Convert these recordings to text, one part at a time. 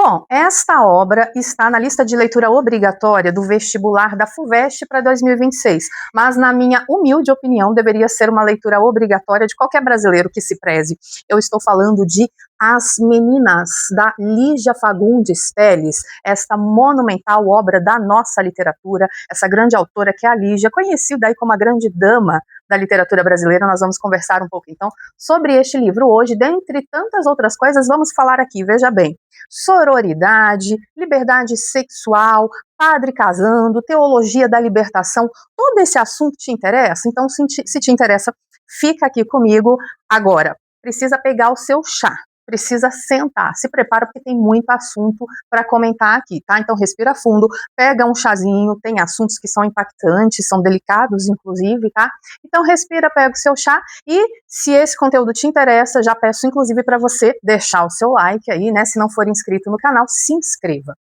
Bom, esta obra está na lista de leitura obrigatória do vestibular da FUVEST para 2026, mas na minha humilde opinião deveria ser uma leitura obrigatória de qualquer brasileiro que se preze. Eu estou falando de As Meninas, da Lígia Fagundes Telles, esta monumental obra da nossa literatura, essa grande autora que é a Lígia, conhecida aí como a grande dama da literatura brasileira. Nós vamos conversar um pouco então sobre este livro hoje, dentre tantas outras coisas. Vamos falar aqui, veja bem, sororidade, liberdade sexual, padre casando, teologia da libertação. Todo esse assunto te interessa? Então, se te interessa, fica aqui comigo agora. Precisa pegar o seu chá, precisa sentar, se prepara porque tem muito assunto para comentar aqui, tá? Então respira fundo, pega um chazinho, tem assuntos que são impactantes, são delicados inclusive, tá? Então respira, pega o seu chá e se esse conteúdo te interessa, já peço inclusive para você deixar o seu like aí, né? Se não for inscrito no canal, se inscreva.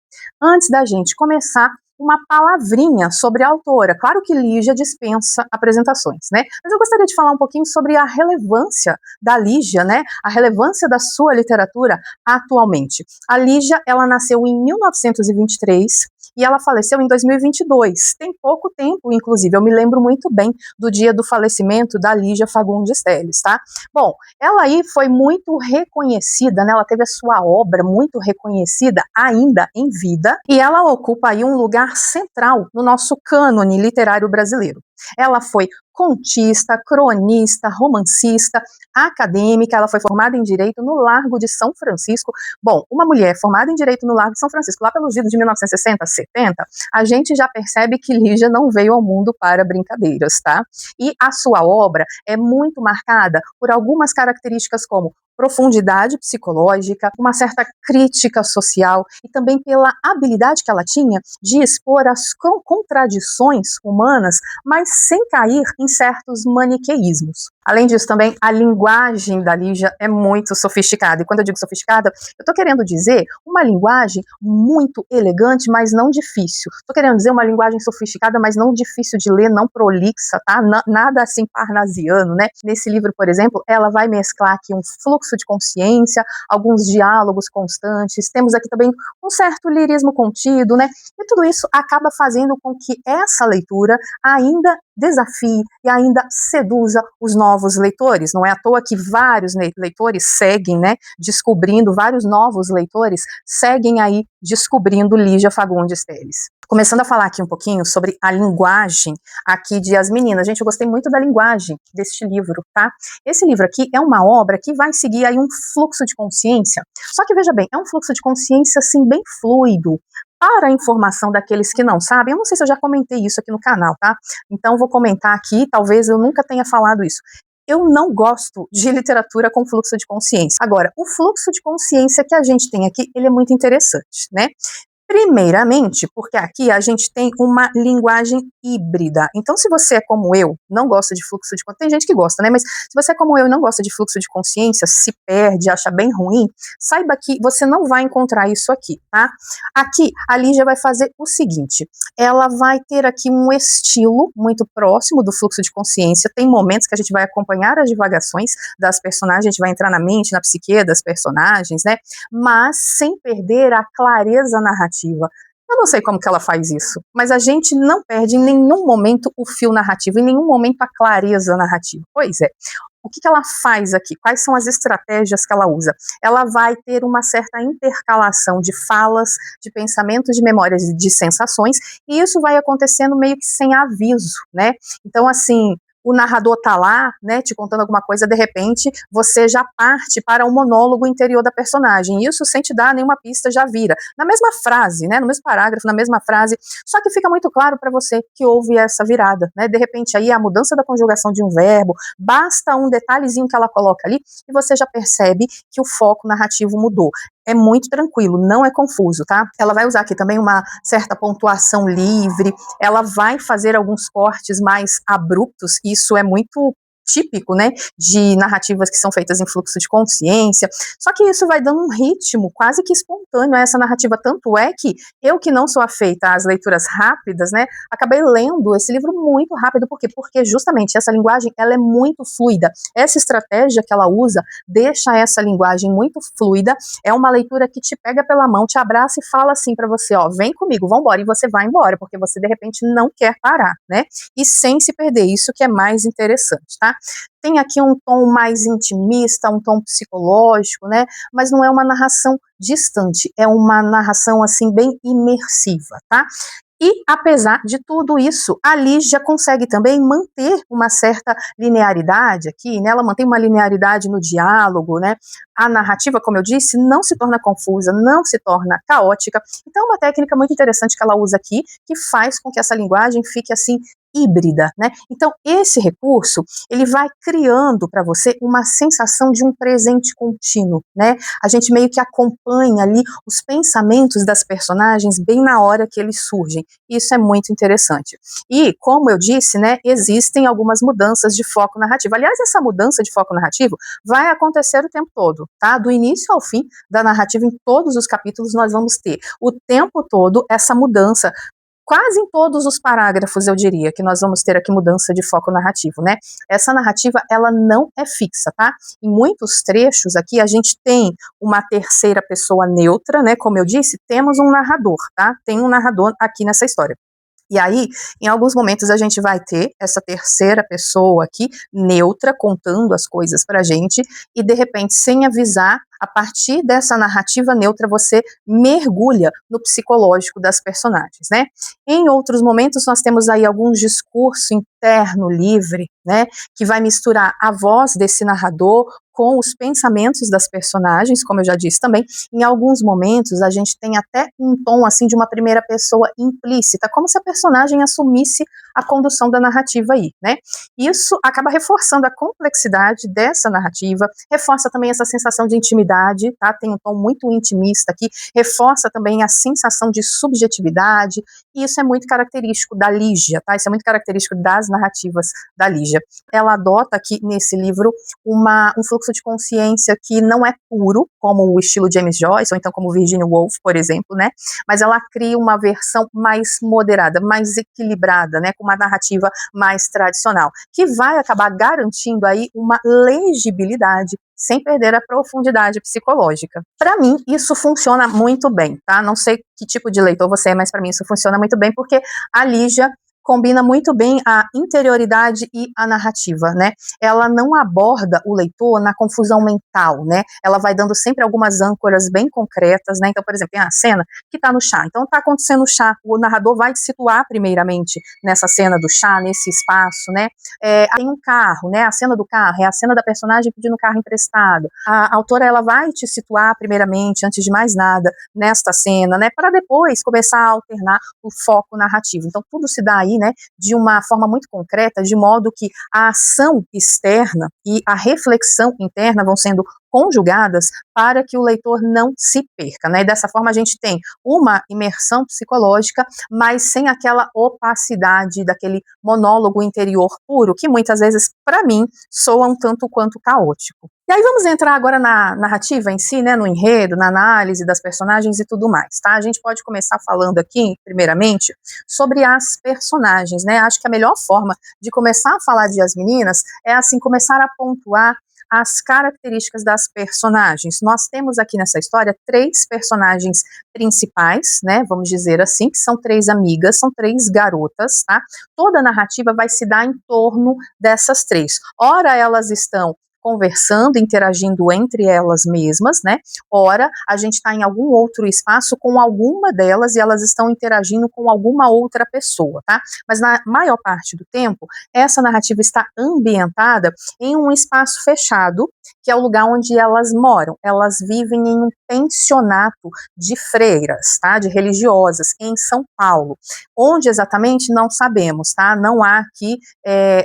Antes da gente começar, uma palavrinha sobre a autora. Claro que Lígia dispensa apresentações, né? Mas eu gostaria de falar um pouquinho sobre a relevância da Lígia, né? A relevância da sua literatura atualmente. A Lígia, ela nasceu em 1923 e ela faleceu em 2022. Tem pouco tempo, inclusive. Eu me lembro muito bem do dia do falecimento da Lígia Fagundes Telles, tá? Bom, ela aí foi muito reconhecida, né? Ela teve a sua obra muito reconhecida ainda em vida e ela ocupa aí um lugar central no nosso cânone literário brasileiro. Ela foi contista, cronista, romancista, acadêmica. Ela foi formada em Direito no Largo de São Francisco. Bom, uma mulher formada em Direito no Largo de São Francisco, lá pelos idos de 1960, 70, a gente já percebe que Lígia não veio ao mundo para brincadeiras, tá? E a sua obra é muito marcada por algumas características como profundidade psicológica, uma certa crítica social e também pela habilidade que ela tinha de expor as contradições humanas, mas sem cair em certos maniqueísmos. Além disso, também a linguagem da Lígia é muito sofisticada. E quando eu digo sofisticada, eu estou querendo dizer uma linguagem muito elegante, mas não difícil. Estou querendo dizer uma linguagem sofisticada, mas não difícil de ler, não prolixa, tá? Nada assim parnasiano, né? Nesse livro, por exemplo, ela vai mesclar aqui um fluxo de consciência, alguns diálogos constantes. Temos aqui também um certo lirismo contido, né? E tudo isso acaba fazendo com que essa leitura ainda desafie e ainda seduza os novos leitores. Não é à toa que vários leitores seguem, né, descobrindo, vários novos leitores seguem aí descobrindo Lígia Fagundes Telles. Começando a falar aqui um pouquinho sobre a linguagem aqui de As Meninas. Gente, eu gostei muito da linguagem deste livro, tá? Esse livro aqui é uma obra que vai seguir aí um fluxo de consciência, só que veja bem, é um fluxo de consciência assim bem fluido, para a informação daqueles que não sabem. Eu não sei se eu já comentei isso aqui no canal, tá? Então vou comentar aqui, talvez eu nunca tenha falado isso. Eu não gosto de literatura com fluxo de consciência. Agora, o fluxo de consciência que a gente tem aqui, ele é muito interessante, né? Primeiramente, porque aqui a gente tem uma linguagem híbrida. Então, se você é como eu, não gosta de fluxo de consciência, tem gente que gosta, né? Mas se você é como eu e não gosta de fluxo de consciência, se perde, acha bem ruim, saiba que você não vai encontrar isso aqui, tá? Aqui, a Lígia vai fazer o seguinte, ela vai ter aqui um estilo muito próximo do fluxo de consciência. Tem momentos que a gente vai acompanhar as divagações das personagens, a gente vai entrar na mente, na psique das personagens, né? Mas sem perder a clareza narrativa. Eu não sei como que ela faz isso, mas a gente não perde em nenhum momento o fio narrativo, em nenhum momento a clareza narrativa. Pois é. O que ela faz aqui? Quais são as estratégias que ela usa? Ela vai ter uma certa intercalação de falas, de pensamentos, de memórias e de sensações, e isso vai acontecendo meio que sem aviso, né? Então, assim, o narrador tá lá, né, te contando alguma coisa, de repente, você já parte para um monólogo interior da personagem. Isso, sem te dar nenhuma pista, já vira. Na mesma frase, né, no mesmo parágrafo, na mesma frase, só que fica muito claro para você que houve essa virada, né? De repente, aí, a mudança da conjugação de um verbo, basta um detalhezinho que ela coloca ali, e você já percebe que o foco narrativo mudou. É muito tranquilo, não é confuso, tá? Ela vai usar aqui também uma certa pontuação livre, ela vai fazer alguns cortes mais abruptos, isso é muito típico, né, de narrativas que são feitas em fluxo de consciência, só que isso vai dando um ritmo quase que espontâneo a essa narrativa, tanto é que eu, que não sou afeita às leituras rápidas, né, acabei lendo esse livro muito rápido. Por quê? Porque justamente essa linguagem, ela é muito fluida, essa estratégia que ela usa deixa essa linguagem muito fluida, é uma leitura que te pega pela mão, te abraça e fala assim para você, ó, vem comigo, vambora, e você vai embora, porque você de repente não quer parar, né, e sem se perder, isso que é mais interessante, tá? Tem aqui um tom mais intimista, um tom psicológico, né, mas não é uma narração distante, é uma narração, assim, bem imersiva, tá? E, apesar de tudo isso, a Lígia consegue também manter uma certa linearidade aqui, né? Ela mantém uma linearidade no diálogo, né? A narrativa, como eu disse, não se torna confusa, não se torna caótica. Então, é uma técnica muito interessante que ela usa aqui, que faz com que essa linguagem fique, assim, híbrida, né? Então, esse recurso, ele vai criando para você uma sensação de um presente contínuo, né? A gente meio que acompanha ali os pensamentos das personagens bem na hora que eles surgem. Isso é muito interessante. E, como eu disse, né, existem algumas mudanças de foco narrativo. Aliás, essa mudança de foco narrativo vai acontecer o tempo todo, tá? Do início ao fim da narrativa, em todos os capítulos, nós vamos ter o tempo todo essa mudança. Quase em todos os parágrafos, eu diria, que nós vamos ter aqui mudança de foco narrativo, né? Essa narrativa, ela não é fixa, tá? Em muitos trechos aqui, a gente tem uma terceira pessoa neutra, né? Como eu disse, temos um narrador, tá? Tem um narrador aqui nessa história. E aí, em alguns momentos, a gente vai ter essa terceira pessoa aqui, neutra, contando as coisas pra gente, e de repente, sem avisar, a partir dessa narrativa neutra, você mergulha no psicológico das personagens, né? Em outros momentos, nós temos aí algum discurso interno livre, né? Que vai misturar a voz desse narrador com os pensamentos das personagens, como eu já disse também. Em alguns momentos, a gente tem até um tom, assim, de uma primeira pessoa implícita, como se a personagem assumisse a condução da narrativa aí, né? Isso acaba reforçando a complexidade dessa narrativa, reforça também essa sensação de intimidade, tá? Tem um tom muito intimista aqui, reforça também a sensação de subjetividade, e isso é muito característico da Lígia, tá? Isso é muito característico das narrativas da Lígia. Ela adota aqui nesse livro um fluxo de consciência que não é puro, como o estilo James Joyce, ou então como Virginia Woolf, por exemplo, né? Mas ela cria uma versão mais moderada, mais equilibrada, né? Com uma narrativa mais tradicional, que vai acabar garantindo aí uma legibilidade sem perder a profundidade psicológica. Para mim, isso funciona muito bem, tá? Não sei que tipo de leitor você é, mas para mim isso funciona muito bem, porque a Lígia combina muito bem a interioridade e a narrativa, né? Ela não aborda o leitor na confusão mental, né? Ela vai dando sempre algumas âncoras bem concretas, né? Então, por exemplo, tem a cena que tá no chá. Então, tá acontecendo o chá. O narrador vai te situar primeiramente nessa cena do chá, nesse espaço, né? Tem um carro, né? A cena do carro é a cena da personagem pedindo carro emprestado. A autora, ela vai te situar primeiramente, antes de mais nada, nesta cena, né? Para depois começar a alternar o foco narrativo. Então, tudo se dá aí, né, de uma forma muito concreta, de modo que a ação externa e a reflexão interna vão sendo conjugadas para que o leitor não se perca, né? E dessa forma a gente tem uma imersão psicológica, mas sem aquela opacidade daquele monólogo interior puro, que muitas vezes, para mim, soa um tanto quanto caótico. E aí vamos entrar agora na narrativa em si, né, no enredo, na análise das personagens e tudo mais, tá? A gente pode começar falando aqui, primeiramente, sobre as personagens, né? Acho que a melhor forma de começar a falar de As Meninas é, assim, começar a pontuar as características das personagens. Nós temos aqui nessa história 3 personagens principais, né, vamos dizer assim, que são 3 amigas, são 3 garotas, tá? Toda a narrativa vai se dar em torno dessas 3. Ora, elas estão conversando, interagindo entre elas mesmas, né? Ora, a gente está em algum outro espaço com alguma delas e elas estão interagindo com alguma outra pessoa, tá? Mas na maior parte do tempo, essa narrativa está ambientada em um espaço fechado, que é o lugar onde elas moram. Elas vivem em um pensionato de freiras, tá? De religiosas, em São Paulo. Onde exatamente, não sabemos, tá? Não há aqui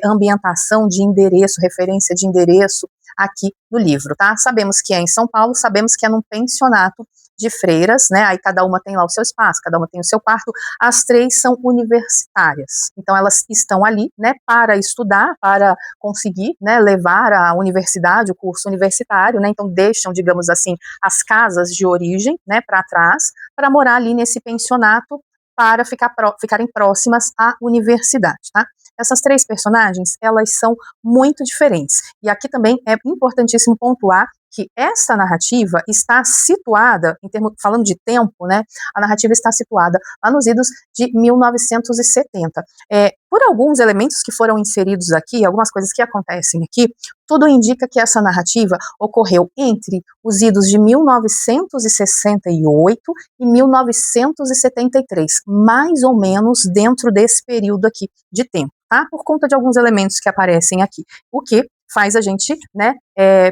ambientação de endereço, referência de endereço aqui no livro, tá? Sabemos que é em São Paulo, sabemos que é num pensionato de freiras, né? Aí cada uma tem lá o seu espaço, cada uma tem o seu quarto. As 3 são universitárias, então elas estão ali, né, para estudar, para conseguir, né, levar a universidade, o curso universitário, né? Então deixam, digamos assim, as casas de origem, né, para trás, para morar ali nesse pensionato, para ficarem próximas à universidade, tá? Essas 3 personagens, elas são muito diferentes. E aqui também é importantíssimo pontuar que essa narrativa está situada, falando de tempo, né, a narrativa está situada lá nos idos de 1970. Por alguns elementos que foram inseridos aqui, algumas coisas que acontecem aqui, tudo indica que essa narrativa ocorreu entre os idos de 1968 e 1973, mais ou menos dentro desse período aqui de tempo, tá? Por conta de alguns elementos que aparecem aqui, o que faz a gente, né,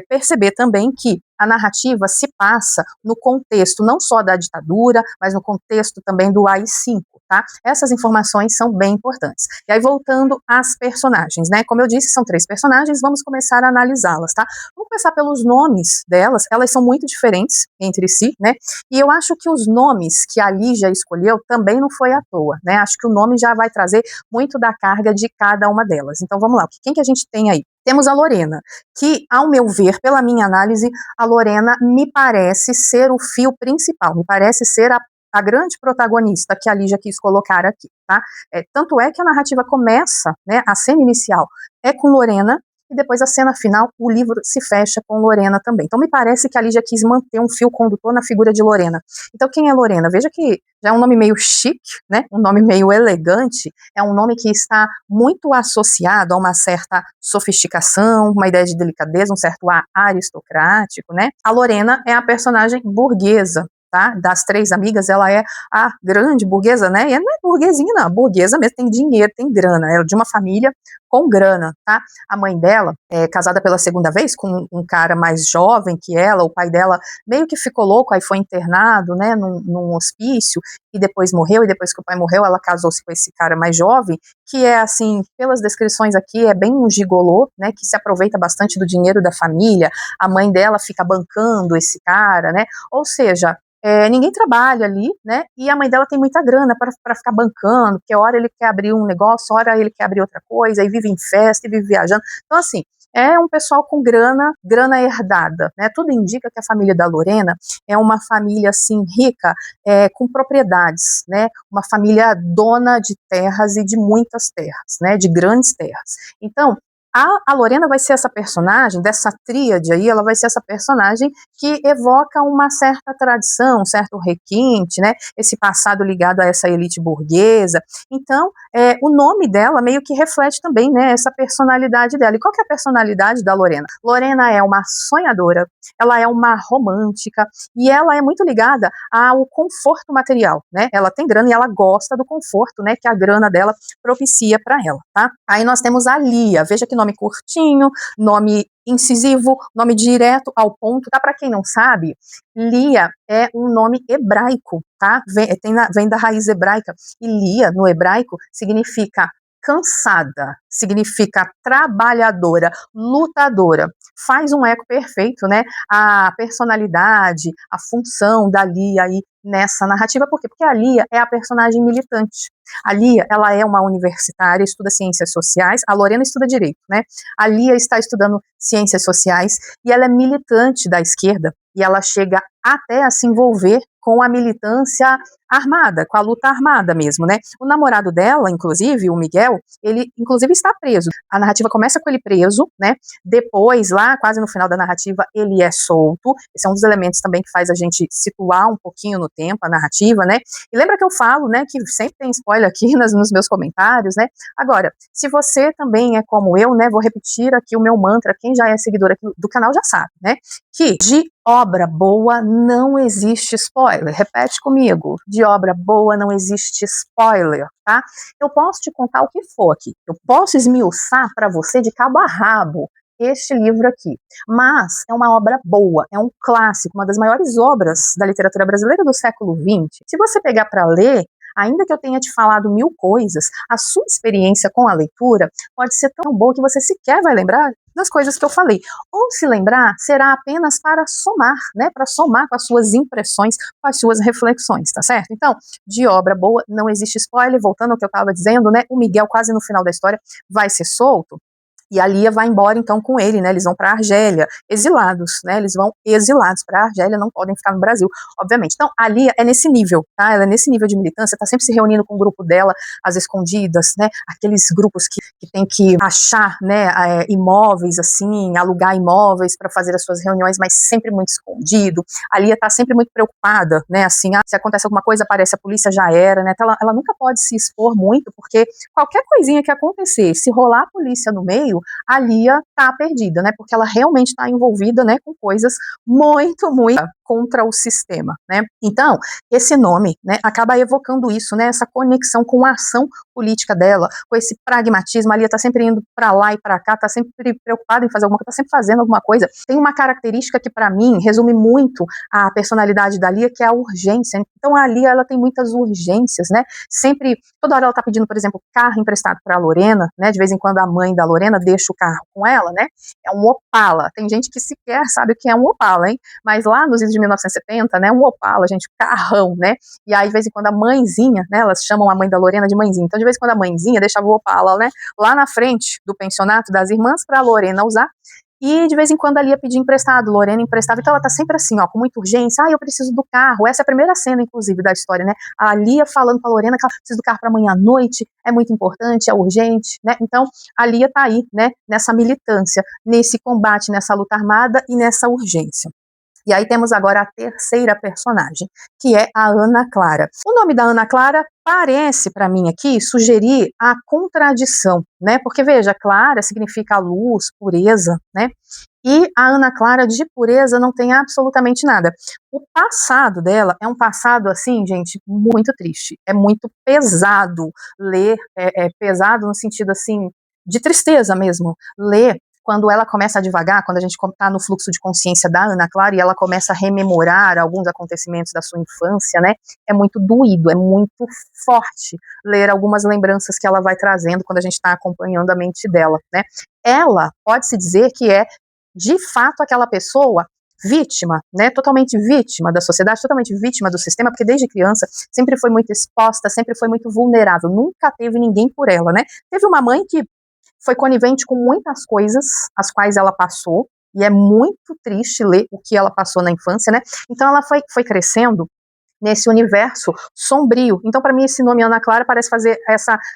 perceber também que a narrativa se passa no contexto não só da ditadura, mas no contexto também do AI-5, tá? Essas informações são bem importantes. E aí, voltando às personagens, né? Como eu disse, são 3 personagens, vamos começar a analisá-las, tá? Vamos começar pelos nomes delas, elas são muito diferentes entre si, né? E eu acho que os nomes que a Lígia escolheu também não foi à toa, né? Acho que o nome já vai trazer muito da carga de cada uma delas. Então, vamos lá, quem que a gente tem aí? Temos a Lorena, que, ao meu ver, pela minha análise, a Lorena me parece ser o fio principal, me parece ser a grande protagonista que a Lígia quis colocar aqui, tá? Tanto é que a narrativa começa, né, a cena inicial é com Lorena, e depois a cena final, o livro se fecha com Lorena também. Então me parece que a Lígia quis manter um fio condutor na figura de Lorena. Então quem é Lorena? Veja que já é um nome meio chique, né? Um nome meio elegante, é um nome que está muito associado a uma certa sofisticação, uma ideia de delicadeza, um certo ar aristocrático, né? A Lorena é a personagem burguesa, tá? Das 3 amigas, ela é a grande burguesa, né? E ela não é burguesinha, não, burguesa mesmo, tem dinheiro, tem grana, ela é de uma família com grana, tá? A mãe dela é casada pela 2ª vez com um cara mais jovem que ela, o pai dela meio que ficou louco, aí foi internado, né, num hospício, e depois morreu, e depois que o pai morreu, ela casou-se com esse cara mais jovem, que é assim, pelas descrições aqui, é bem um gigolô, né, que se aproveita bastante do dinheiro da família, a mãe dela fica bancando esse cara, né, ou seja, ninguém trabalha ali, né, e a mãe dela tem muita grana para ficar bancando, porque hora ele quer abrir um negócio, hora ele quer abrir outra coisa, e vive em festa, e vive viajando, então assim, é um pessoal com grana herdada, né, tudo indica que a família da Lorena é uma família, assim, rica, com propriedades, né, uma família dona de terras e de muitas terras, né, de grandes terras, então, a Lorena vai ser essa personagem, dessa tríade aí, ela vai ser essa personagem que evoca uma certa tradição, um certo requinte, né, esse passado ligado a essa elite burguesa, então, o nome dela meio que reflete também, né, essa personalidade dela. E qual que é a personalidade da Lorena? Lorena é uma sonhadora, ela é uma romântica, e ela é muito ligada ao conforto material, né, ela tem grana e ela gosta do conforto, né, que a grana dela propicia para ela, tá? Aí nós temos a Lia, veja que nome curtinho, nome incisivo, nome direto ao ponto, tá? Para quem não sabe, Lia é um nome hebraico, tá? Vem da raiz hebraica, e Lia, no hebraico, significa cansada, significa trabalhadora, lutadora. Faz um eco perfeito, né? A personalidade, a função da Lia aí nessa narrativa, por quê? Porque a Lia é a personagem militante. A Lia, ela é uma universitária, estuda ciências sociais, a Lorena estuda direito, né? A Lia está estudando ciências sociais e ela é militante da esquerda e ela chega até a se envolver com a militância armada, com a luta armada mesmo, né? O namorado dela, inclusive, o Miguel, ele inclusive está preso. A narrativa começa com ele preso, né? Depois, lá quase no final da narrativa, ele é solto. Esse é um dos elementos também que faz a gente situar um pouquinho no tempo a narrativa, né? E lembra que eu falo, né, que sempre tem spoiler aqui nos meus comentários, né? Agora, se você também é como eu, né, vou repetir aqui o meu mantra, quem já é seguidor aqui do canal já sabe, né? Que de obra boa não existe spoiler. Repete comigo. De obra boa não existe spoiler, tá? Eu posso te contar o que for aqui. Eu posso esmiuçar para você de cabo a rabo este livro aqui. Mas é uma obra boa, é um clássico, uma das maiores obras da literatura brasileira do século XX. Se você pegar para ler, ainda que eu tenha te falado 1000 coisas, a sua experiência com a leitura pode ser tão boa que você sequer vai lembrar das coisas que eu falei. Ou se lembrar, será apenas para somar, né? Para somar com as suas impressões, com as suas reflexões, tá certo? Então, de obra boa, não existe spoiler. Voltando ao que eu estava dizendo, né? O Miguel, quase no final da história, vai ser solto. E a Lia vai embora então com ele, né? Eles vão para Argélia, exilados, né? Eles vão exilados para Argélia, não podem ficar no Brasil, obviamente. Então, a Lia é nesse nível, tá? Ela é nesse nível de militância, tá sempre se reunindo com o grupo dela, às escondidas, né? Aqueles grupos que tem que achar, né, imóveis, assim, alugar imóveis para fazer as suas reuniões, mas sempre muito escondido. A Lia tá sempre muito preocupada, né? Assim, se acontece alguma coisa, aparece a polícia, já era, né? Então, ela nunca pode se expor muito, porque qualquer coisinha que acontecer, se rolar a polícia no meio, a Lia tá perdida, né? Porque ela realmente está envolvida, né, com coisas muito, muito contra o sistema, né? Então, esse nome, né, acaba evocando isso, né? Essa conexão com a ação política dela, com esse pragmatismo. A Lia tá sempre indo para lá e para cá, tá sempre preocupada em fazer alguma coisa, tá sempre fazendo alguma coisa. Tem uma característica que para mim resume muito a personalidade da Lia, que é a urgência. Então a Lia, ela tem muitas urgências, né? Sempre, toda hora ela tá pedindo, por exemplo, carro emprestado para a Lorena, né? De vez em quando a mãe da Lorena deixa o carro com ela, né? É um Opala. Tem gente que sequer sabe o que é um Opala, hein? Mas lá nos idos de 1970, né? Um Opala, gente, carrão, né? E aí, de vez em quando, a mãezinha, né? Elas chamam a mãe da Lorena de mãezinha. Então, de vez em quando, a mãezinha deixava o Opala, né? Lá na frente do pensionato das irmãs para a Lorena usar. E de vez em quando a Lia pedia emprestado, Lorena emprestava, então ela tá sempre assim, ó, com muita urgência, eu preciso do carro, essa é a primeira cena, inclusive, da história, né, a Lia falando pra Lorena que ela precisa do carro pra amanhã à noite, é muito importante, é urgente, né, então a Lia tá aí, né, nessa militância, nesse combate, nessa luta armada e nessa urgência. E aí temos agora a terceira personagem, que é a Ana Clara. O nome da Ana Clara parece para mim aqui sugerir a contradição, né? Porque veja, Clara significa luz, pureza, né? E a Ana Clara de pureza não tem absolutamente nada. O passado dela é um passado, assim, gente, muito triste. É muito pesado ler, é pesado no sentido, assim, de tristeza mesmo. Ler quando ela começa a divagar, quando a gente está no fluxo de consciência da Ana Clara e ela começa a rememorar alguns acontecimentos da sua infância, né, é muito doído, é muito forte ler algumas lembranças que ela vai trazendo quando a gente está acompanhando a mente dela, né. Ela pode-se dizer que é, de fato, aquela pessoa vítima, né, totalmente vítima da sociedade, totalmente vítima do sistema, porque desde criança sempre foi muito exposta, sempre foi muito vulnerável, nunca teve ninguém por ela, né. Teve uma mãe que foi conivente com muitas coisas as quais ela passou, e é muito triste ler o que ela passou na infância, né? Então ela foi crescendo nesse universo sombrio. Então, para mim, esse nome Ana Clara parece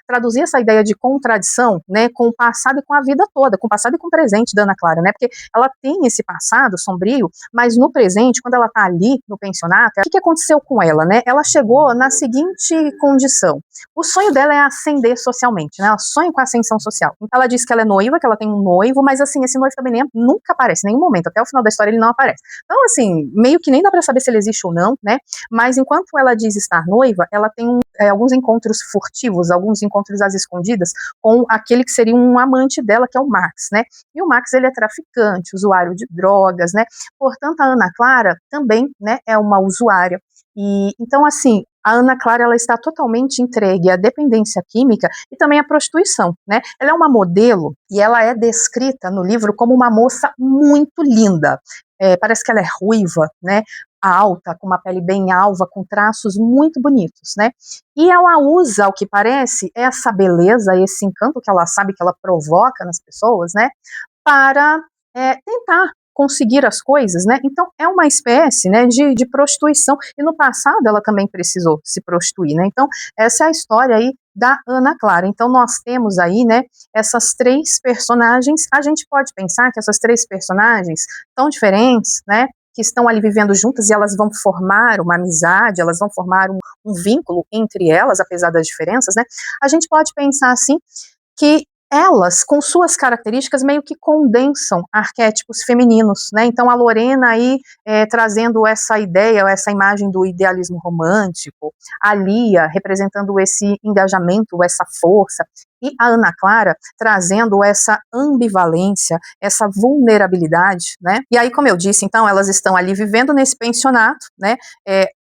traduzir essa ideia de contradição, né, com o passado e com a vida toda, com o passado e com o presente da Ana Clara, né, porque ela tem esse passado sombrio, mas no presente, quando ela está ali no pensionato, o que aconteceu com ela, né? Ela chegou na seguinte condição: o sonho dela é ascender socialmente, né? Ela sonha com a ascensão social. Então, ela diz que ela é noiva, que ela tem um noivo, mas assim, esse noivo também nunca aparece, em nenhum momento, até o final da história ele não aparece. Então, assim, meio que nem dá para saber se ele existe ou não, né? Mas enquanto ela diz estar noiva, ela tem alguns encontros furtivos, alguns encontros às escondidas com aquele que seria um amante dela, que é o Max, né? E o Max, ele é traficante, usuário de drogas, né? Portanto, a Ana Clara também, né, é uma usuária. E então, assim, a Ana Clara, ela está totalmente entregue à dependência química e também à prostituição, né? Ela é uma modelo e ela é descrita no livro como uma moça muito linda. Parece que ela é ruiva, né? Alta, com uma pele bem alva, com traços muito bonitos, né? E ela usa, ao que parece, essa beleza, esse encanto que ela sabe que ela provoca nas pessoas, né? Para tentar conseguir as coisas, né? Então é uma espécie, né, de prostituição. E no passado ela também precisou se prostituir, né? Então essa é a história aí da Ana Clara. Então nós temos aí, né, essas três personagens. A gente pode pensar que essas três personagens tão diferentes, né, que estão ali vivendo juntas e elas vão formar uma amizade, elas vão formar um vínculo entre elas, apesar das diferenças, né? A gente pode pensar assim que elas, com suas características, meio que condensam arquétipos femininos, né? Então a Lorena aí trazendo essa ideia, essa imagem do idealismo romântico, a Lia representando esse engajamento, essa força, e a Ana Clara trazendo essa ambivalência, essa vulnerabilidade, né? E aí, como eu disse, então elas estão ali vivendo nesse pensionato, né?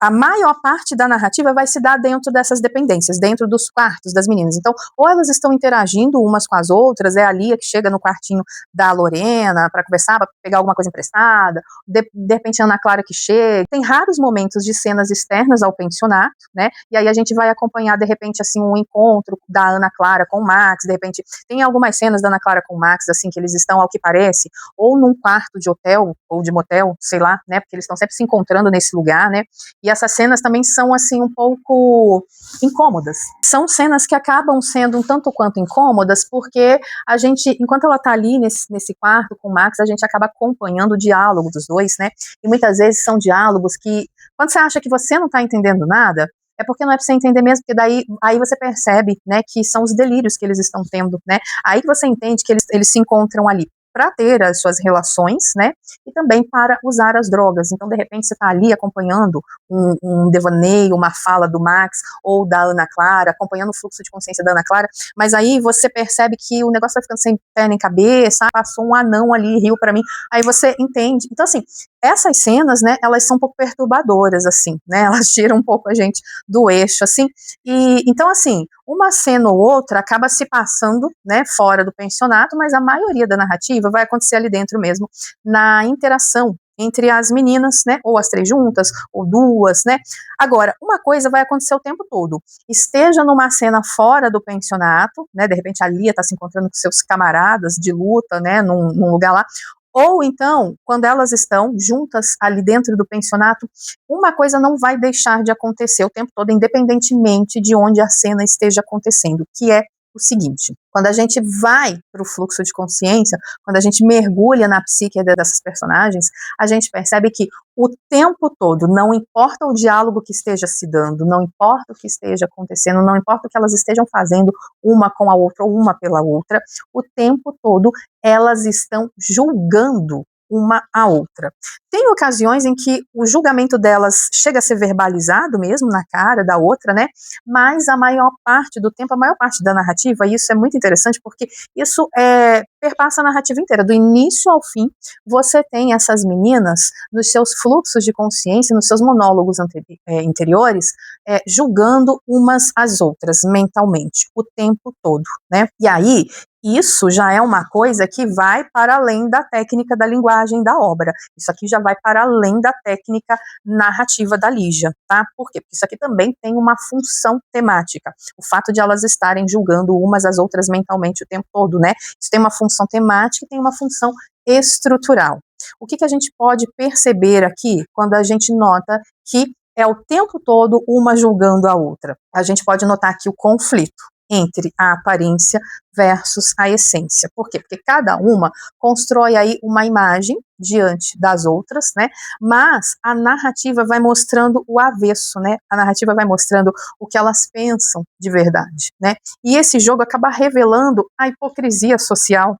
a maior parte da narrativa vai se dar dentro dessas dependências, dentro dos quartos das meninas. Então, ou elas estão interagindo umas com as outras, é a Lia que chega no quartinho da Lorena para conversar, para pegar alguma coisa emprestada, de repente a Ana Clara que chega. Tem raros momentos de cenas externas ao pensionato, né? E aí a gente vai acompanhar, de repente, assim, um encontro da Ana Clara com o Max, de repente, tem algumas cenas da Ana Clara com o Max, assim, que eles estão, ao que parece, ou num quarto de hotel, ou de motel, sei lá, né? Porque eles estão sempre se encontrando nesse lugar, né? E essas cenas também são, assim, um pouco incômodas. São cenas que acabam sendo um tanto quanto incômodas, porque a gente, enquanto ela tá ali nesse quarto com o Max, a gente acaba acompanhando o diálogo dos dois, né? E muitas vezes são diálogos que, quando você acha que você não tá entendendo nada, é porque não é pra você entender mesmo, porque daí aí você percebe, né, que são os delírios que eles estão tendo, né? Aí que você entende que eles se encontram ali para ter as suas relações, né, e também para usar as drogas. Então, de repente, você está ali acompanhando um devaneio, uma fala do Max ou da Ana Clara, acompanhando o fluxo de consciência da Ana Clara, mas aí você percebe que o negócio vai ficando sem pé nem cabeça, passou um anão ali, riu para mim, aí você entende. Então, assim, essas cenas, né, elas são um pouco perturbadoras, assim, né, elas tiram um pouco a gente do eixo, assim, e então, assim, uma cena ou outra acaba se passando, né, fora do pensionato, mas a maioria da narrativa vai acontecer ali dentro mesmo, na interação entre as meninas, né, ou as três juntas, ou duas, né. Agora, uma coisa vai acontecer o tempo todo, esteja numa cena fora do pensionato, né, de repente a Lia está se encontrando com seus camaradas de luta, né, num lugar lá, ou então, quando elas estão juntas ali dentro do pensionato, uma coisa não vai deixar de acontecer o tempo todo, independentemente de onde a cena esteja acontecendo, que é o seguinte: quando a gente vai para o fluxo de consciência, quando a gente mergulha na psique dessas personagens, a gente percebe que o tempo todo, não importa o diálogo que esteja se dando, não importa o que esteja acontecendo, não importa o que elas estejam fazendo uma com a outra ou uma pela outra, o tempo todo elas estão julgando uma a outra. Tem ocasiões em que o julgamento delas chega a ser verbalizado mesmo na cara da outra, né? Mas a maior parte do tempo, a maior parte da narrativa, e isso é muito interessante porque isso perpassa a narrativa inteira, do início ao fim, você tem essas meninas nos seus fluxos de consciência, nos seus monólogos interiores, julgando umas às outras mentalmente, o tempo todo, né? E aí, isso já é uma coisa que vai para além da técnica da linguagem da obra. Isso aqui já vai para além da técnica narrativa da Lígia, tá? Por quê? Porque isso aqui também tem uma função temática. O fato de elas estarem julgando umas às outras mentalmente o tempo todo, né? Isso tem uma função temática e tem uma função estrutural. O que a gente pode perceber aqui quando a gente nota que é o tempo todo uma julgando a outra? A gente pode notar aqui o conflito entre a aparência versus a essência. Por quê? Porque cada uma constrói aí uma imagem diante das outras, né? Mas a narrativa vai mostrando o avesso, né? A narrativa vai mostrando o que elas pensam de verdade, né? E esse jogo acaba revelando a hipocrisia social,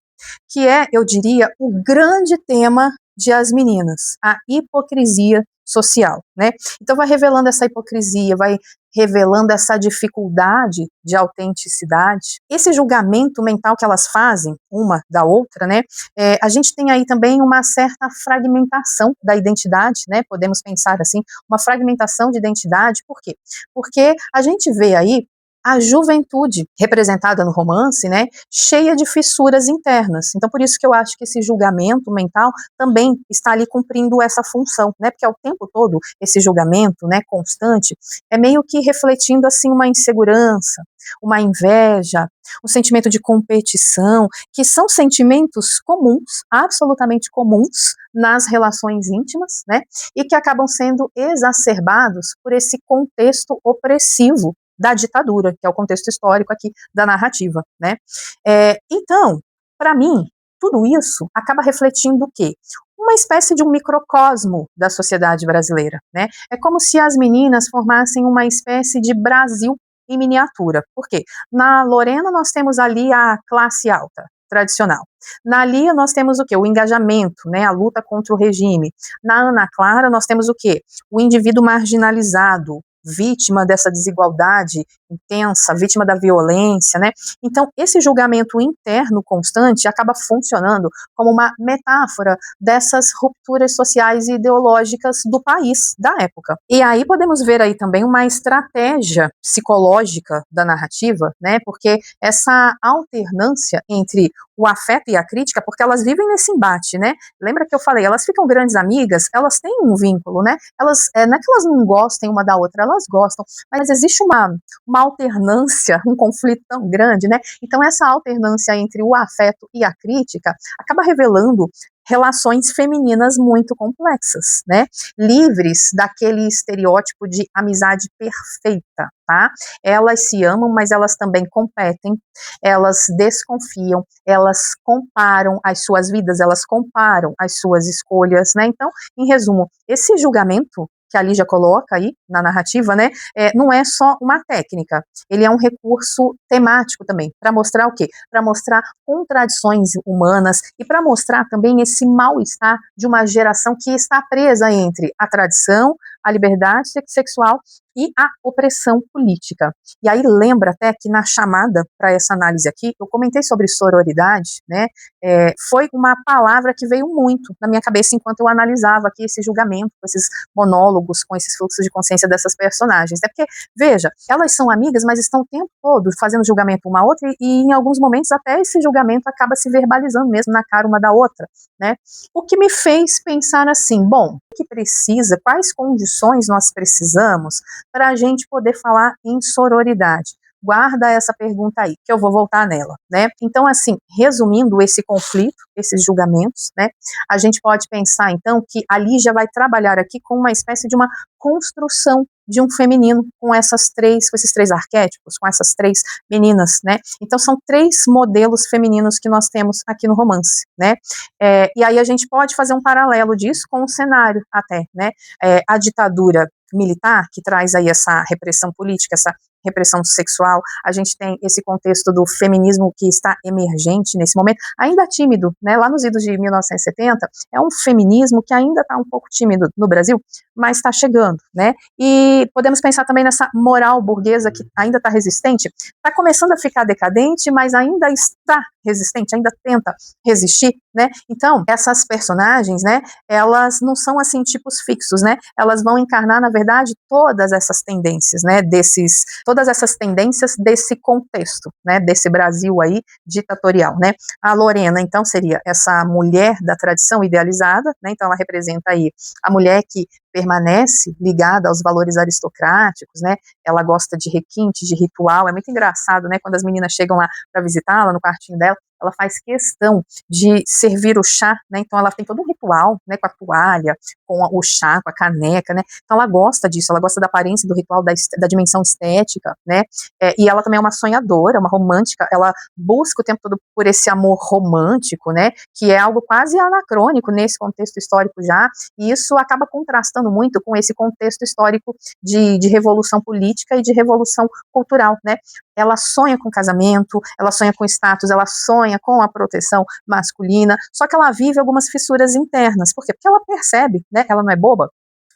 que é, eu diria, o grande tema de As Meninas, a hipocrisia social, né? Então vai revelando essa hipocrisia, vai revelando essa dificuldade de autenticidade, esse julgamento mental que elas fazem uma da outra, né? A gente tem aí também uma certa fragmentação da identidade, né? Podemos pensar assim, uma fragmentação de identidade, por quê? Porque a gente vê aí a juventude representada no romance, né, cheia de fissuras internas. Então, por isso que eu acho que esse julgamento mental também está ali cumprindo essa função, né, porque ao tempo todo esse julgamento, né, constante, é meio que refletindo assim uma insegurança, uma inveja, um sentimento de competição, que são sentimentos comuns, absolutamente comuns nas relações íntimas, né, e que acabam sendo exacerbados por esse contexto opressivo da ditadura, que é o contexto histórico aqui da narrativa, né? Então, para mim, tudo isso acaba refletindo o quê? Uma espécie de um microcosmo da sociedade brasileira, né? É como se as meninas formassem uma espécie de Brasil em miniatura. Por quê? Na Lorena nós temos ali a classe alta, tradicional. Na Lia nós temos o quê? O engajamento, né? A luta contra o regime. Na Ana Clara nós temos o quê? O indivíduo marginalizado, vítima dessa desigualdade intensa, vítima da violência, né? Então, esse julgamento interno constante acaba funcionando como uma metáfora dessas rupturas sociais e ideológicas do país, da época. E aí podemos ver aí também uma estratégia psicológica da narrativa, né? Porque essa alternância entre o afeto e a crítica, porque elas vivem nesse embate, né? Lembra que eu falei, elas ficam grandes amigas, elas têm um vínculo, né? Elas, não é que elas não gostem uma da outra, elas gostam, mas existe uma alternância, um conflito tão grande, né? Então essa alternância entre o afeto e a crítica acaba revelando relações femininas muito complexas, né? Livres daquele estereótipo de amizade perfeita, tá? Elas se amam, mas elas também competem, elas desconfiam, elas comparam as suas vidas, elas comparam as suas escolhas, né? Então, em resumo, esse julgamento que a Lígia coloca aí na narrativa, né, não é só uma técnica, ele é um recurso temático também, para mostrar o quê? Para mostrar contradições humanas e para mostrar também esse mal-estar de uma geração que está presa entre a tradição, a liberdade sexual e a opressão política. E aí lembra até que na chamada para essa análise aqui, eu comentei sobre sororidade, né, foi uma palavra que veio muito na minha cabeça enquanto eu analisava aqui esse julgamento, com esses monólogos, com esses fluxos de consciência dessas personagens, né, porque, veja, elas são amigas, mas estão o tempo todo fazendo julgamento uma outra e em alguns momentos até esse julgamento acaba se verbalizando mesmo na cara uma da outra, né, o que me fez pensar assim, bom, o que precisa, quais condições nós precisamos para a gente poder falar em sororidade? Guarda essa pergunta aí, que eu vou voltar nela, né? Então, assim, resumindo esse conflito, esses julgamentos, né? A gente pode pensar, então, que a Lígia vai trabalhar aqui com uma espécie de uma construção de um feminino com esses três arquétipos, com essas três meninas, né? Então, são três modelos femininos que nós temos aqui no romance, né? E aí a gente pode fazer um paralelo disso com o cenário até, né? A ditadura militar, que traz aí essa repressão política, essa repressão sexual, a gente tem esse contexto do feminismo que está emergente nesse momento, ainda tímido, né, lá nos idos de 1970, é um feminismo que ainda está um pouco tímido no Brasil, mas está chegando, né, e podemos pensar também nessa moral burguesa que ainda está resistente, está começando a ficar decadente, mas ainda está resistente, ainda tenta resistir, né, então, essas personagens, né, elas não são assim tipos fixos, né, elas vão encarnar, na verdade, todas essas tendências, né, todas essas tendências desse contexto, né, desse Brasil aí ditatorial, né. A Lorena, então, seria essa mulher da tradição idealizada, né, então ela representa aí a mulher que permanece ligada aos valores aristocráticos, né, ela gosta de requinte, de ritual, é muito engraçado, né, quando as meninas chegam lá para visitá-la no quartinho dela, ela faz questão de servir o chá, né, então ela tem todo um ritual, né, com a toalha, com o chá, com a caneca, né, então ela gosta disso, ela gosta da aparência do ritual, da dimensão estética, né, e ela também é uma sonhadora, uma romântica, ela busca o tempo todo por esse amor romântico, né, que é algo quase anacrônico nesse contexto histórico já, e isso acaba contrastando muito com esse contexto histórico de revolução política e de revolução cultural, né, ela sonha com casamento, ela sonha com status, ela sonha com a proteção masculina, só que ela vive algumas fissuras internas, por quê? Porque ela percebe, né, ela não é boba,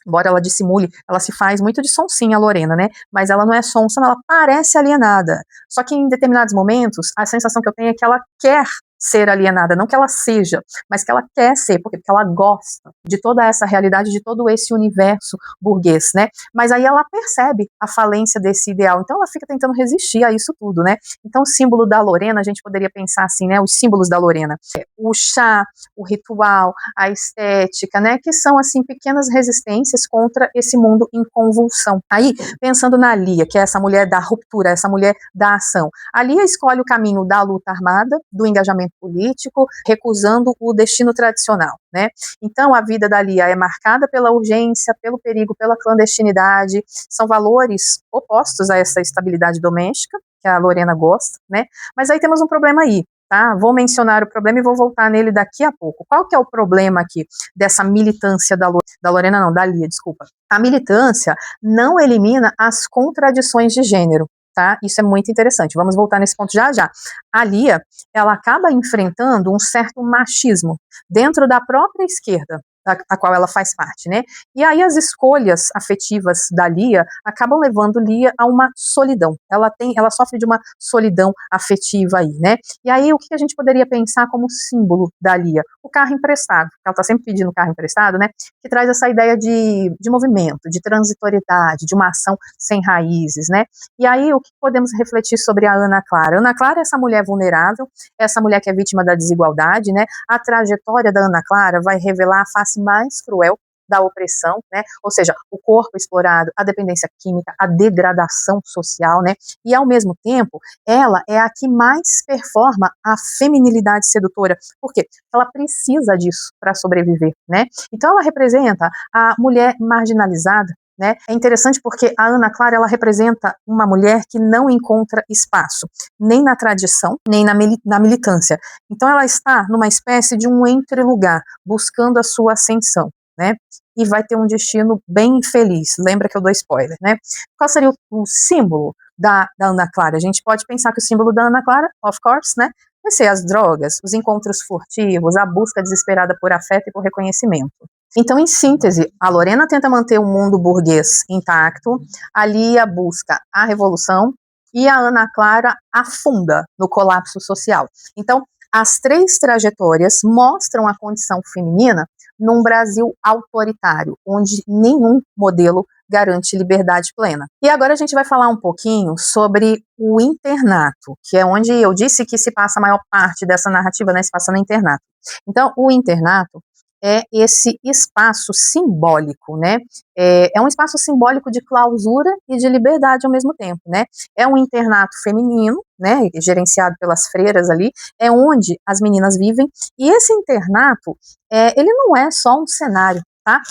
embora ela dissimule, ela se faz muito de sonsinha, a Lorena, né, mas ela não é sonsa, ela parece alienada, só que em determinados momentos, a sensação que eu tenho é que ela quer ser alienada, não que ela seja, mas que ela quer ser, porque ela gosta de toda essa realidade, de todo esse universo burguês, né, mas aí ela percebe a falência desse ideal, então ela fica tentando resistir a isso tudo, né, então o símbolo da Lorena, a gente poderia pensar assim, né, os símbolos da Lorena, o chá, o ritual, a estética, né, que são assim pequenas resistências contra esse mundo em convulsão. Aí, pensando na Lia, que é essa mulher da ruptura, essa mulher da ação, a Lia escolhe o caminho da luta armada, do engajamento político, recusando o destino tradicional, né? Então a vida da Lia é marcada pela urgência, pelo perigo, pela clandestinidade, são valores opostos a essa estabilidade doméstica, que a Lorena gosta, né? Mas aí temos um problema aí, tá? Vou mencionar o problema e vou voltar nele daqui a pouco. Qual que é o problema aqui dessa militância da Lorena não, da Lia, desculpa. A militância não elimina as contradições de gênero, tá? Isso é muito interessante, vamos voltar nesse ponto já já. A Lia, ela acaba enfrentando um certo machismo dentro da própria esquerda, a qual ela faz parte, né? E aí as escolhas afetivas da Lia acabam levando Lia a uma solidão. Ela sofre de uma solidão afetiva aí, né? E aí o que a gente poderia pensar como símbolo da Lia? O carro emprestado. Ela está sempre pedindo carro emprestado, né? Que traz essa ideia de movimento, de transitoriedade, de uma ação sem raízes, né? E aí o que podemos refletir sobre a Ana Clara? Ana Clara é essa mulher vulnerável, essa mulher que é vítima da desigualdade, né? A trajetória da Ana Clara vai revelar a face mais cruel da opressão, né? Ou seja, o corpo explorado, a dependência química, a degradação social, né? E ao mesmo tempo, ela é a que mais performa a feminilidade sedutora. Por quê? Ela precisa disso para sobreviver, né? Então ela representa a mulher marginalizada, né? É interessante porque a Ana Clara ela representa uma mulher que não encontra espaço, nem na tradição, nem na militância. Então ela está numa espécie de um entrelugar, buscando a sua ascensão, né? E vai ter um destino bem infeliz. Lembra que eu dou spoiler, né? Qual seria o símbolo da Ana Clara? A gente pode pensar que o símbolo da Ana Clara, of course, né? Vai ser as drogas, os encontros furtivos, a busca desesperada por afeto e por reconhecimento. Então, em síntese, a Lorena tenta manter o mundo burguês intacto, a Lia busca a revolução e a Ana Clara afunda no colapso social. Então, as três trajetórias mostram a condição feminina num Brasil autoritário, onde nenhum modelo garante liberdade plena. E agora a gente vai falar um pouquinho sobre o internato, que é onde eu disse que se passa a maior parte dessa narrativa, né, se passa no internato. Então, o internato é esse espaço simbólico, né? É um espaço simbólico de clausura e de liberdade ao mesmo tempo, né? É um internato feminino, né? Gerenciado pelas freiras ali, é onde as meninas vivem. E esse internato, ele não é só um cenário, tá?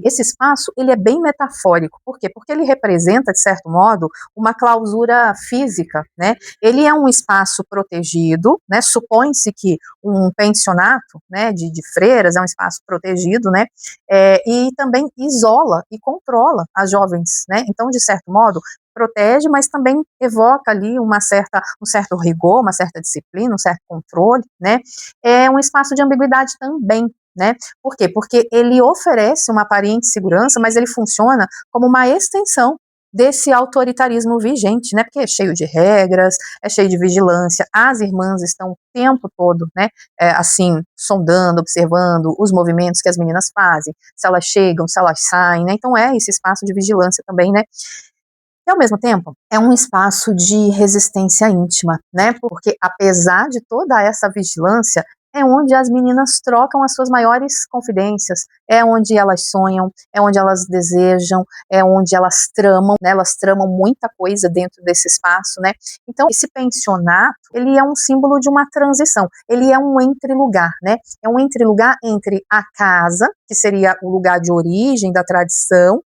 Esse espaço, ele é bem metafórico. Por quê? Porque ele representa, de certo modo, uma clausura física, né? Ele é um espaço protegido, né? Supõe-se que um pensionato, né, de freiras é um espaço protegido, né? E também isola e controla as jovens, né? Então, de certo modo, protege, mas também evoca ali um certo rigor, uma certa disciplina, um certo controle, né? É um espaço de ambiguidade também, né? Por quê? Porque ele oferece uma aparente segurança, mas ele funciona como uma extensão desse autoritarismo vigente, né? Porque é cheio de regras, é cheio de vigilância, as irmãs estão o tempo todo, né? Assim, sondando, observando os movimentos que as meninas fazem, se elas chegam, se elas saem, né? Então é esse espaço de vigilância também, né? E ao mesmo tempo, é um espaço de resistência íntima, né? Porque apesar de toda essa vigilância, é onde as meninas trocam as suas maiores confidências, é onde elas sonham, é onde elas desejam, é onde elas tramam, né? Elas tramam muita coisa dentro desse espaço, né? Então, esse pensionato, ele é um símbolo de uma transição, ele é um entrelugar, né? É um entrelugar entre a casa, que seria o lugar de origem da tradição,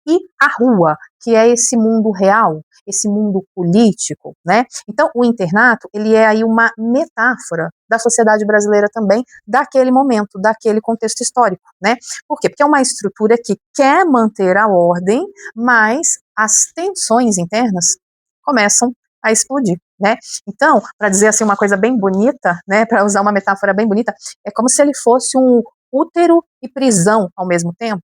e a rua, que é esse mundo real, esse mundo político, né? Então, o internato, ele é aí uma metáfora da sociedade brasileira também, daquele momento, daquele contexto histórico, né? Por quê? Porque é uma estrutura que quer manter a ordem, mas as tensões internas começam a explodir, né? Então, para dizer assim uma coisa bem bonita, né, para usar uma metáfora bem bonita, é como se ele fosse um útero e prisão ao mesmo tempo.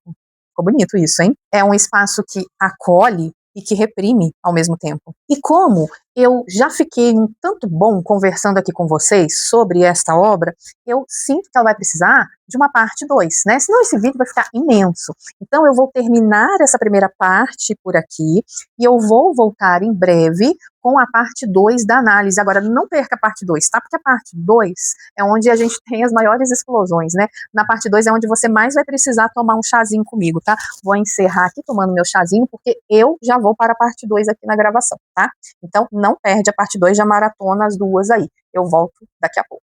Ficou bonito isso, hein? É um espaço que acolhe e que reprime ao mesmo tempo. E como eu já fiquei um tanto bom conversando aqui com vocês sobre esta obra, eu sinto que ela vai precisar de uma parte 2, né? Senão esse vídeo vai ficar imenso. Então eu vou terminar essa primeira parte por aqui e eu vou voltar em breve com a parte 2 da análise. Agora, não perca a parte 2, tá? Porque a parte 2 é onde a gente tem as maiores explosões, né? Na parte 2 é onde você mais vai precisar tomar um chazinho comigo, tá? Vou encerrar aqui tomando meu chazinho, porque eu já vou para a parte 2 aqui na gravação, tá? Então, não perde a parte 2, já maratona as duas aí. Eu volto daqui a pouco.